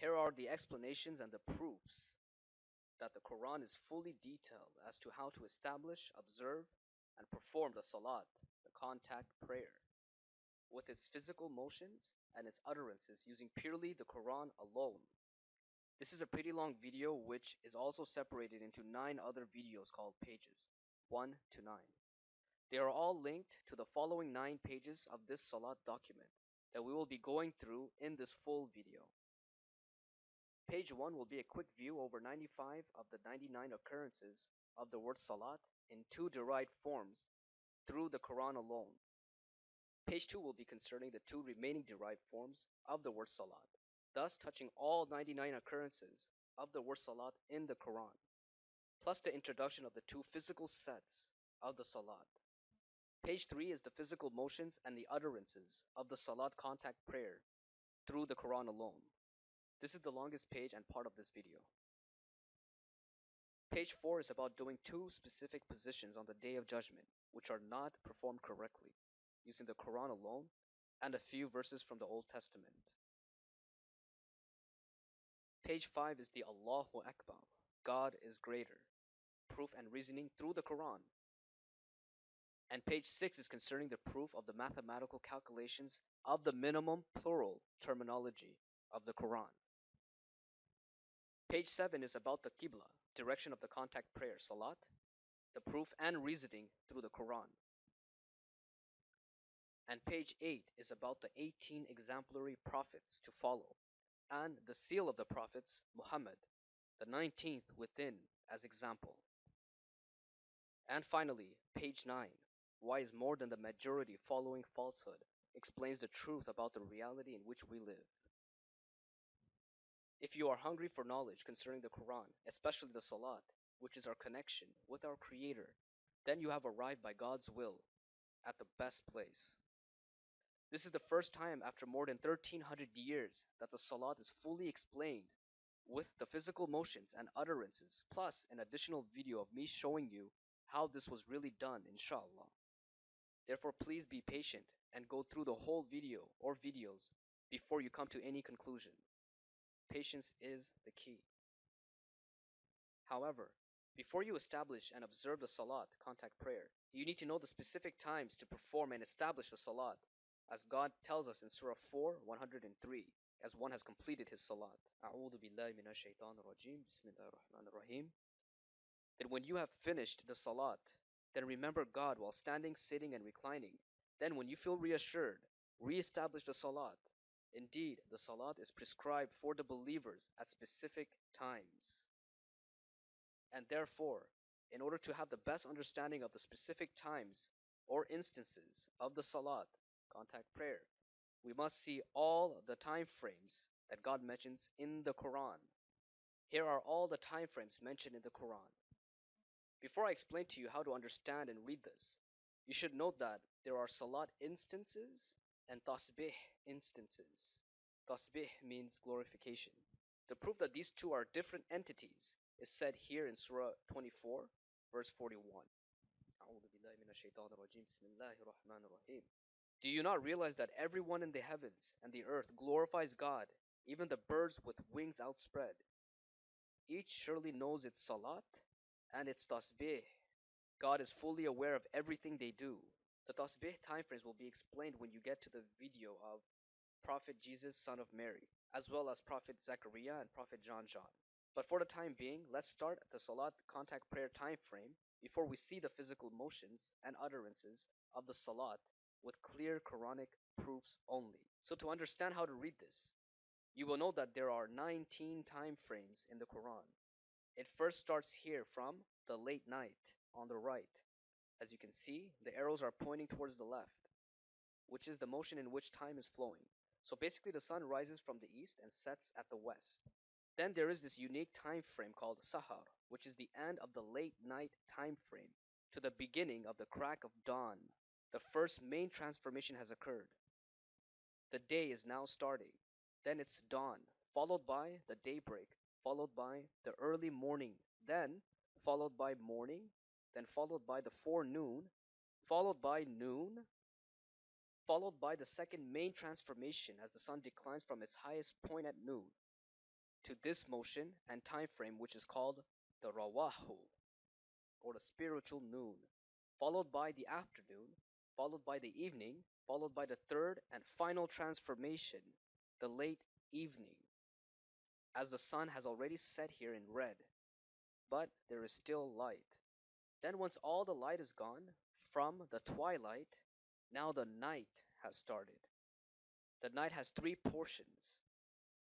Here are the explanations and the proofs that the Quran is fully detailed as to how to establish, observe, and perform the Salat, the contact prayer, with its physical motions and its utterances using purely the Quran alone. This is a pretty long video which is also separated into 9 other videos called pages, 1 to 9. They are all linked to the following 9 pages of this Salat document that we will be going through in this full video. Page 1 will be a quick view over 95 of the 99 occurrences of the word Salat in 2 derived forms through the Quran alone. Page 2 will be concerning the 2 remaining derived forms of the word Salat, thus touching all 99 occurrences of the word Salat in the Quran, plus the introduction of the 2 physical sets of the Salat. Page 3 is the physical motions and the utterances of the Salat contact prayer through the Quran alone. This is the longest page and part of this video. Page 4 is about doing 2 specific positions on the Day of Judgment, which are not performed correctly, using the Quran alone and a few verses from the Old Testament. Page 5 is the Allahu Akbar, God is greater, proof and reasoning through the Quran. And page 6 is concerning the proof of the mathematical calculations of the minimum plural terminology of the Quran. Page 7 is about the Qibla, direction of the contact prayer, Salat, the proof and reasoning through the Quran. And page 8 is about the 18 exemplary prophets to follow, and the seal of the prophets, Muhammad, the 19th within as example. And finally, page 9, why is more than the majority following falsehood, explains the truth about the reality in which we live. If you are hungry for knowledge concerning the Quran, especially the Salat, which is our connection with our Creator, then you have arrived by God's will at the best place. This is the first time after more than 1300 years that the Salat is fully explained with the physical motions and utterances, plus an additional video of me showing you how this was really done, inshaAllah. Therefore, please be patient and go through the whole video or videos before you come to any conclusion. Patience is the key. However, before you establish and observe the Salat, contact prayer, you need to know the specific times to perform and establish the Salat, as God tells us in Surah 4, 103, as one has completed his Salat. A'udhu billahi minash shaitanir rajim, bismillahir rahmanir rahim. That when you have finished the Salat, then remember God while standing, sitting, and reclining. Then when you feel reassured, re-establish the Salat. Indeed, the Salat is prescribed for the believers at specific times. And therefore, in order to have the best understanding of the specific times or instances of the Salat, contact prayer, we must see all the time frames that God mentions in the Quran. Here are all the time frames mentioned in the Quran. Before I explain to you how to understand and read this, you should note that there are Salat instances and Tasbih instances. Tasbih means glorification. To prove that these two are different entities is said here in Surah 24, verse 41. Do you not realize that everyone in the heavens and the earth glorifies God, even the birds with wings outspread? Each surely knows its Salat and its Tasbih. God is fully aware of everything they do. The Tasbih timeframes will be explained when you get to the video of Prophet Jesus, son of Mary, as well as Prophet Zechariah and Prophet John. But for the time being, let's start at the Salat contact prayer time frame before we see the physical motions and utterances of the Salat with clear Quranic proofs only. So to understand how to read this, you will know that there are 19 time frames in the Quran. It first starts here from the late night on the right. As you can see, the arrows are pointing towards the left, which is the motion in which time is flowing. So basically the sun rises from the east and sets at the west. Then there is this unique time frame called Sahar, which is the end of the late night time frame to the beginning of the crack of dawn. The first main transformation has occurred. The day is now starting. Then it's dawn, followed by the daybreak, followed by the early morning, then followed by morning, then followed by the forenoon, followed by noon, followed by the second main transformation as the sun declines from its highest point at noon. to this motion and time frame, which is called the rawahu, or the spiritual noon, followed by the afternoon, followed by the evening, followed by the third and final transformation, the late evening, as the sun has already set here in red, but there is still light. Then, once all the light is gone from the twilight, now the night has started. The night has three portions: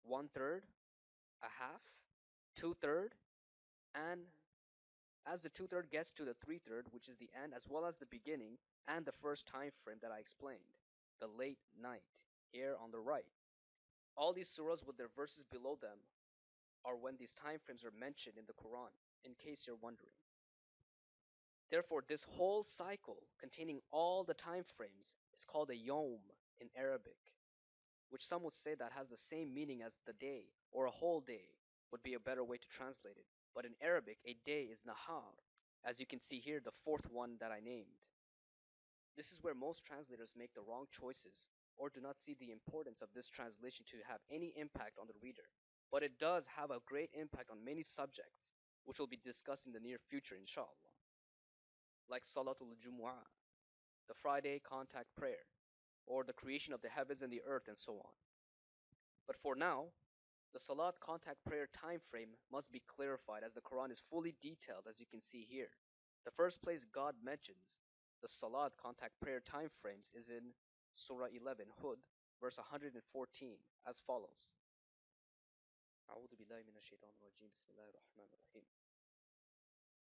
one third, a half, two third, and as the two third gets to the three third, which is the end, as well as the beginning and the first time frame that I explained, the late night, here on the right. All these surahs with their verses below them are when these time frames are mentioned in the Quran, in case you're wondering. Therefore, this whole cycle containing all the time frames is called a yom in Arabic, which some would say that has the same meaning as the day or a whole day would be a better way to translate it. But in Arabic, a day is nahar, as you can see here, the fourth one that I named. This is where most translators make the wrong choices or do not see the importance of this translation to have any impact on the reader. But it does have a great impact on many subjects, which will be discussed in the near future, inshaAllah, like Salatul Jumu'ah, the Friday contact prayer, or the creation of the heavens and the earth, and so on. But for now, the Salat contact prayer time frame must be clarified, as the Quran is fully detailed, as you can see here. The first place God mentions the Salat contact prayer time frames is in Surah 11, Hud, verse 114, as follows.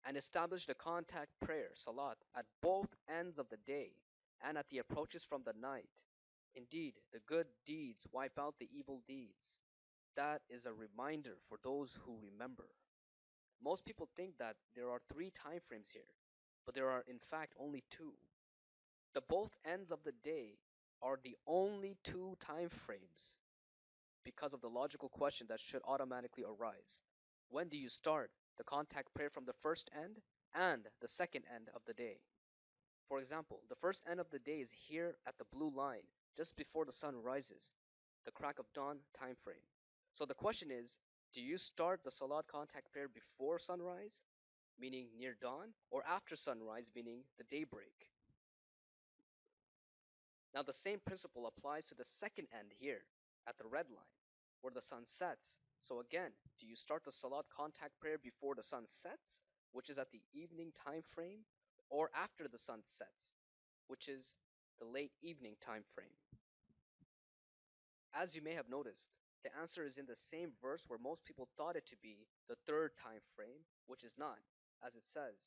And establish the contact prayer, Salat, at both ends of the day and at the approaches from the night. Indeed, the good deeds wipe out the evil deeds. That is a reminder for those who remember. Most people think that there are three time frames here, but there are in fact only two. The both ends of the day are the only two time frames because of the logical question that should automatically arise. When do you start the contact prayer from the first end and the second end of the day? For example, the first end of the day is here at the blue line, just before the sun rises, the crack of dawn time frame. So the question is, do you start the Salat contact prayer before sunrise, meaning near dawn, or after sunrise, meaning the daybreak? Now the same principle applies to the second end here, at the red line, where the sun sets. So again, do you start the Salat contact prayer before the sun sets, which is at the evening time frame, or after the sun sets, which is the late evening time frame? As you may have noticed, the answer is in the same verse where most people thought it to be the third time frame, which is not, as it says,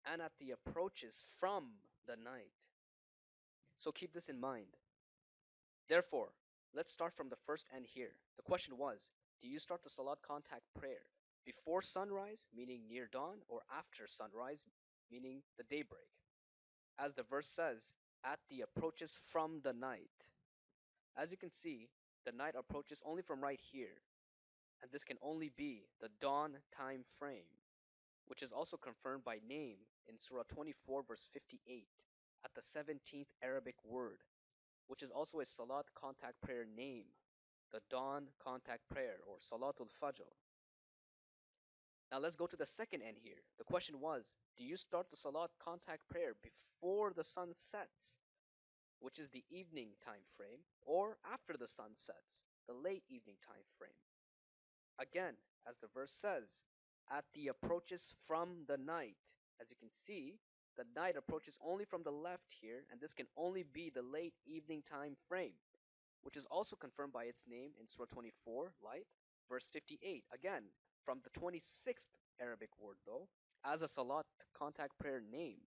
and at the approaches from the night. So keep this in mind. Therefore, let's start from the first end here. The question was, do you start the Salat contact prayer before sunrise, meaning near dawn, or after sunrise, meaning the daybreak? As the verse says, at the approaches from the night. As you can see, the night approaches only from right here, and this can only be the dawn time frame, which is also confirmed by name in Surah 24 verse 58 at the 17th Arabic word, which is also a Salat contact prayer name, the dawn contact prayer, or Salatul Fajr. Now let's go to the second end here. The question was, do you start the Salat contact prayer before the sun sets, which is the evening time frame, or after the sun sets, the late evening time frame? Again, as the verse says, at the approaches from the night. As you can see, the night approaches only from the left here, and this can only be the late evening time frame, which is also confirmed by its name in Surah 24, light, verse 58. Again, from the 26th Arabic word though, as a Salat contact prayer name,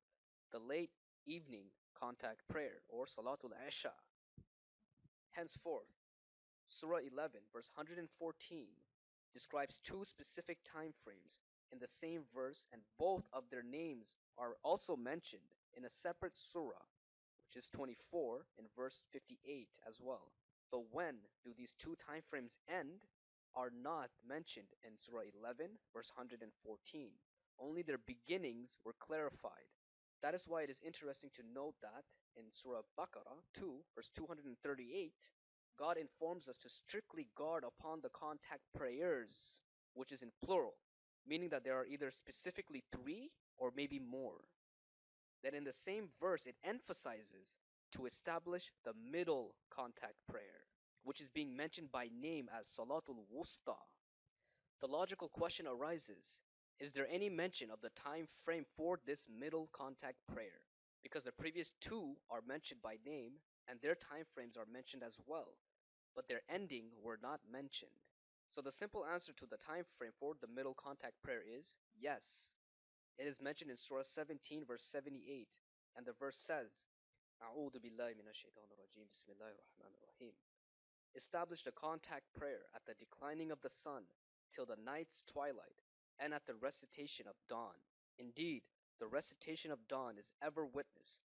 the late evening contact prayer, or Salatul Isha. Henceforth, Surah 11, verse 114, describes two specific time frames in the same verse, and both of their names are also mentioned in a separate surah, which is 24 in verse 58 as well. But when do these two time frames end are not mentioned in Surah 11, verse 114. Only their beginnings were clarified. That is why it is interesting to note that in Surah Baqarah 2, verse 238, God informs us to strictly guard upon the contact prayers, which is in plural, meaning that there are either specifically three or maybe more. Then in the same verse, it emphasizes to establish the middle contact prayer, which is being mentioned by name as Salatul Wusta. The logical question arises, is there any mention of the time frame for this middle contact prayer? Because the previous two are mentioned by name and their time frames are mentioned as well, but their ending were not mentioned. So the simple answer to the time frame for the middle contact prayer is yes. It is mentioned in Surah 17 verse 78, and the verse says, أعوذ بالله من الشيطان الرجيم بسم الله الرحمن الرحيم. Establish the contact prayer at the declining of the sun till the night's twilight, and at the recitation of dawn. Indeed, the recitation of dawn is ever witnessed.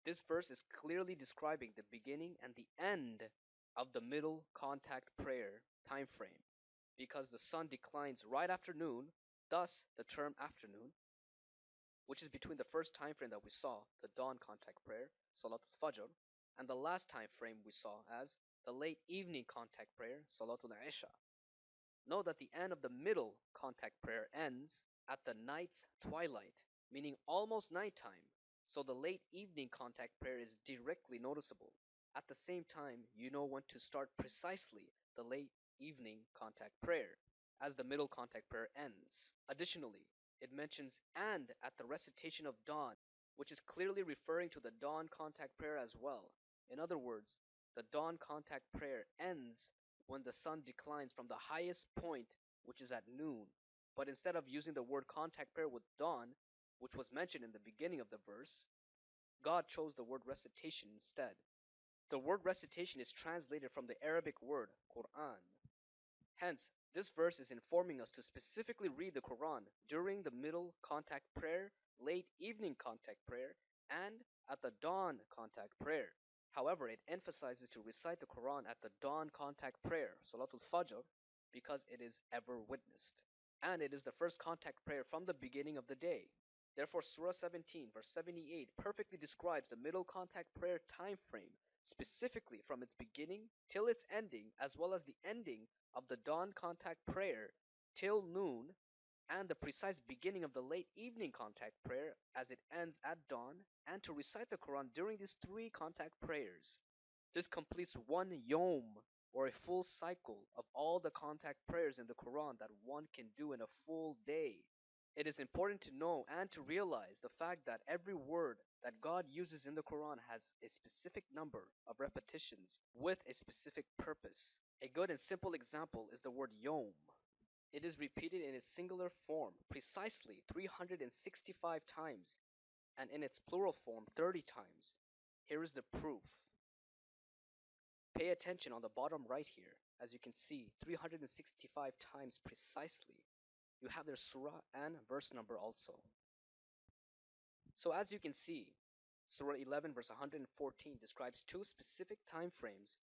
This verse is clearly describing the beginning and the end of the middle contact prayer time frame, because the sun declines right after noon, thus the term afternoon, which is between the first time frame that we saw, the dawn contact prayer, Salat al-Fajr, and the last time frame we saw as the late evening contact prayer, Salatul Isha. Know that the end of the middle contact prayer ends at the night's twilight, meaning almost nighttime, so the late evening contact prayer is directly noticeable. At the same time, you know when to start precisely the late evening contact prayer, as the middle contact prayer ends. Additionally, it mentions and at the recitation of dawn, which is clearly referring to the dawn contact prayer as well. In other words, the dawn contact prayer ends when the sun declines from the highest point, which is at noon. But instead of using the word contact prayer with dawn, which was mentioned in the beginning of the verse, God chose the word recitation instead. The word recitation is translated from the Arabic word Quran. Hence, this verse is informing us to specifically read the Quran during the middle contact prayer, late evening contact prayer, and at the dawn contact prayer. However, it emphasizes to recite the Quran at the dawn contact prayer, Salatul Fajr, because it is ever witnessed. And it is the first contact prayer from the beginning of the day. Therefore, Surah 17, verse 78 perfectly describes the middle contact prayer time frame, specifically from its beginning till its ending, as well as the ending of the dawn contact prayer till noon, and the precise beginning of the late evening contact prayer as it ends at dawn, and to recite the Quran during these three contact prayers. This completes one yom, or a full cycle of all the contact prayers in the Quran that one can do in a full day. It is important to know and to realize the fact that every word that God uses in the Quran has a specific number of repetitions with a specific purpose. A good and simple example is the word yom. It is repeated in its singular form precisely 365 times, and in its plural form 30 times. Here is the proof. Pay attention on the bottom right here. As you can see, 365 times precisely. You have their surah and verse number also. So as you can see, Surah 11 verse 114 describes two specific time frames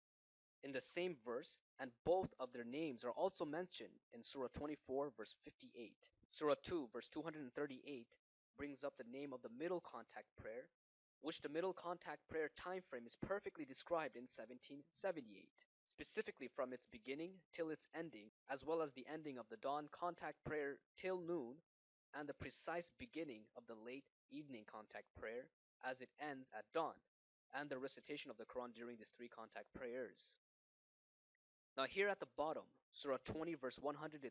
in the same verse, and both of their names are also mentioned in Surah 24 verse 58. Surah 2 verse 238 brings up the name of the middle contact prayer, which the middle contact prayer time frame is perfectly described in 1778, specifically from its beginning till its ending, as well as the ending of the dawn contact prayer till noon, and the precise beginning of the late evening contact prayer as it ends at dawn, and the recitation of the Quran during these three contact prayers. Now here at the bottom, Surah 20 verse 130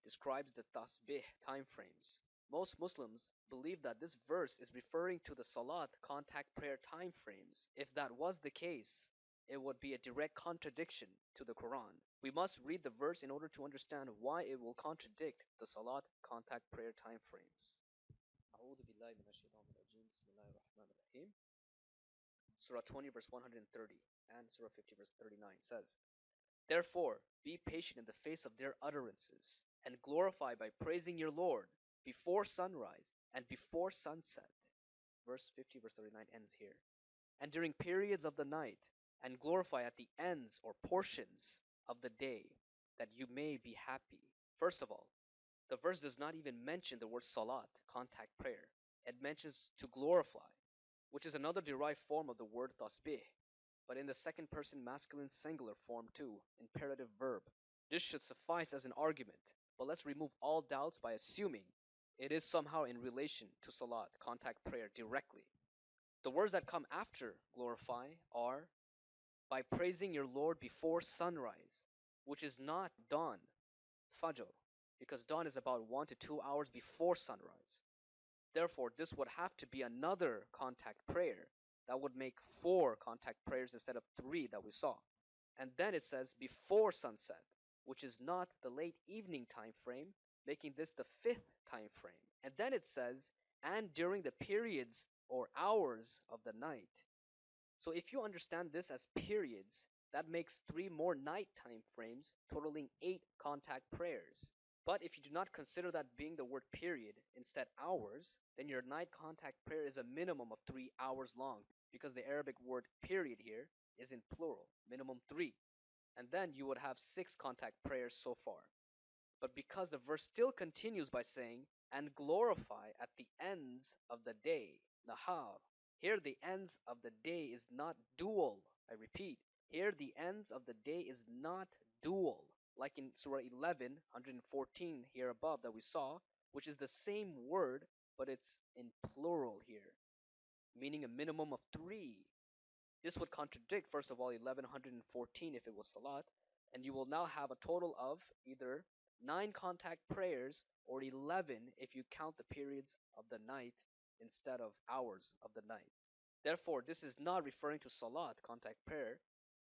describes the tasbih time frames. Most Muslims believe that this verse is referring to the Salat contact prayer time frames. If that was the case, it would be a direct contradiction to the Quran. We must read the verse in order to understand why it will contradict the Salat contact prayer time frames. Surah 20 verse 130 and Surah 50 verse 39 says, Therefore, be patient in the face of their utterances, and glorify by praising your Lord before sunrise and before sunset. Verse 50, verse 39 ends here. And during periods of the night, and glorify at the ends or portions of the day, that you may be happy. First of all, the verse does not even mention the word salat, contact prayer. It mentions to glorify, which is another derived form of the word tasbih. but in the second person masculine singular form too, imperative verb. This should suffice as an argument, but let's remove all doubts by assuming it is somehow in relation to salat, contact prayer, directly. The words that come after glorify are by praising your Lord before sunrise, which is not dawn, fajr, because dawn is about 1 to 2 hours before sunrise. Therefore, this would have to be another contact prayer that would make 4 contact prayers instead of 3 that we saw. And then it says before sunset, which is not the late evening time frame, making this the 5th time frame. And then it says, and during the periods or hours of the night. So if you understand this as periods, that makes 3 more night time frames, totaling 8 contact prayers. But if you do not consider that being the word period, instead hours, then your night contact prayer is a minimum of 3 hours long, because the Arabic word period here is in plural, minimum 3. And then you would have 6 contact prayers so far. But because the verse still continues by saying, and glorify at the ends of the day, nahar. Here the ends of the day is not dual. I repeat, here the ends of the day is not dual, like in Surah 11, 114 here above that we saw, which is the same word, but it's in plural here, meaning a minimum of 3. This would contradict, first of all, 1114 if it was salat, and you will now have a total of either 9 contact prayers or 11 if you count the periods of the night instead of hours of the night. Therefore, this is not referring to salat, contact prayer,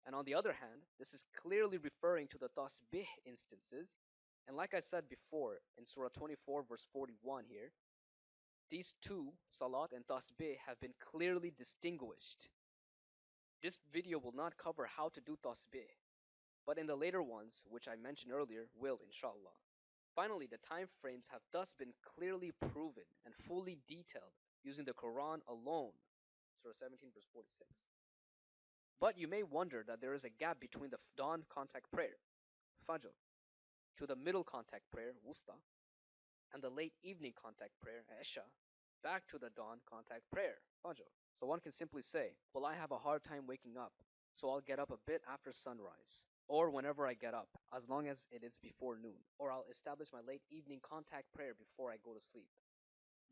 and on the other hand, this is clearly referring to the tasbih instances. And like I said before, in Surah 24 verse 41 here, these two, salat and tasbih, have been clearly distinguished. This video will not cover how to do tasbih, but in the later ones, which I mentioned earlier, will inshaAllah. Finally, the time frames have thus been clearly proven and fully detailed using the Quran alone, Surah 17 verse 46. But you may wonder that there is a gap between the dawn contact prayer, fajr, to the middle contact prayer, wusta, and the late evening contact prayer, isha, back to the dawn contact prayer, fajr. So one can simply say, well, I have a hard time waking up, so I'll get up a bit after sunrise, or whenever I get up, as long as it is before noon, or I'll establish my late evening contact prayer before I go to sleep.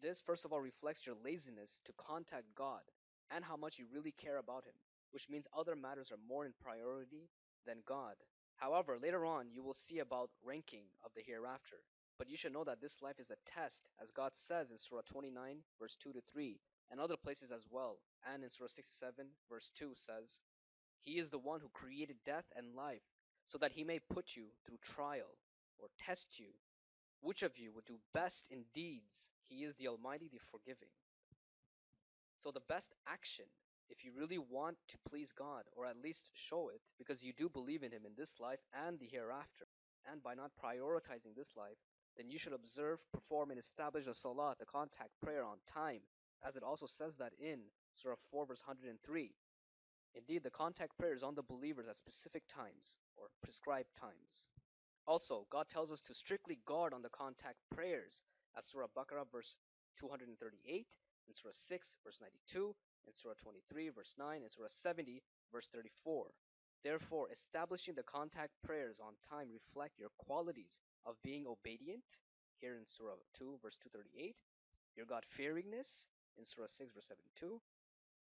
This, first of all, reflects your laziness to contact God and how much you really care about Him, which means other matters are more in priority than God. However, later on, you will see about ranking of the hereafter. But you should know that this life is a test, as God says in Surah 29, verse 2 to 3, and other places as well. And in Surah 67, verse 2 says, He is the one who created death and life, so that He may put you through trial, or test you. Which of you would do best in deeds? He is the Almighty, the Forgiving. So the best action, if you really want to please God, or at least show it, because you do believe in Him in this life and the hereafter, and by not prioritizing this life, then you should observe, perform, and establish the salat, the contact prayer, on time, as it also says that in Surah 4 verse 103. Indeed, the contact prayer is on the believers at specific times, or prescribed times. Also, God tells us to strictly guard on the contact prayers, as Surah Baqarah verse 238, in Surah 6 verse 92, in Surah 23 verse 9, and Surah 70 verse 34. Therefore, establishing the contact prayers on time reflect your qualities of being obedient, here in Surah 2 verse 238, your God-fearingness, in Surah 6 verse 72,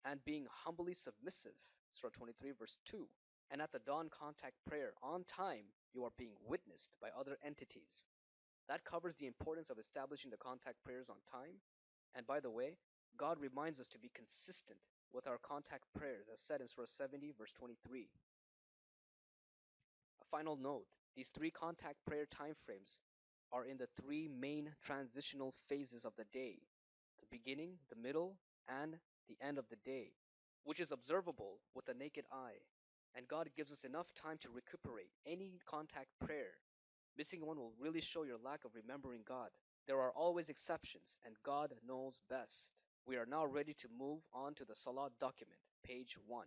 and being humbly submissive, Surah 23 verse 2. And at the dawn contact prayer on time, you are being witnessed by other entities. That covers the importance of establishing the contact prayers on time. And by the way, God reminds us to be consistent with our contact prayers, as said in Surah 70 verse 23. A final note, these 3 contact prayer time frames are in the 3 main transitional phases of the day, the beginning, the middle, and the end of the day, which is observable with the naked eye. And God gives us enough time to recuperate any contact prayer. Missing one will really show your lack of remembering God. There are always exceptions, and God knows best. We are now ready to move on to the Salat document, page 1.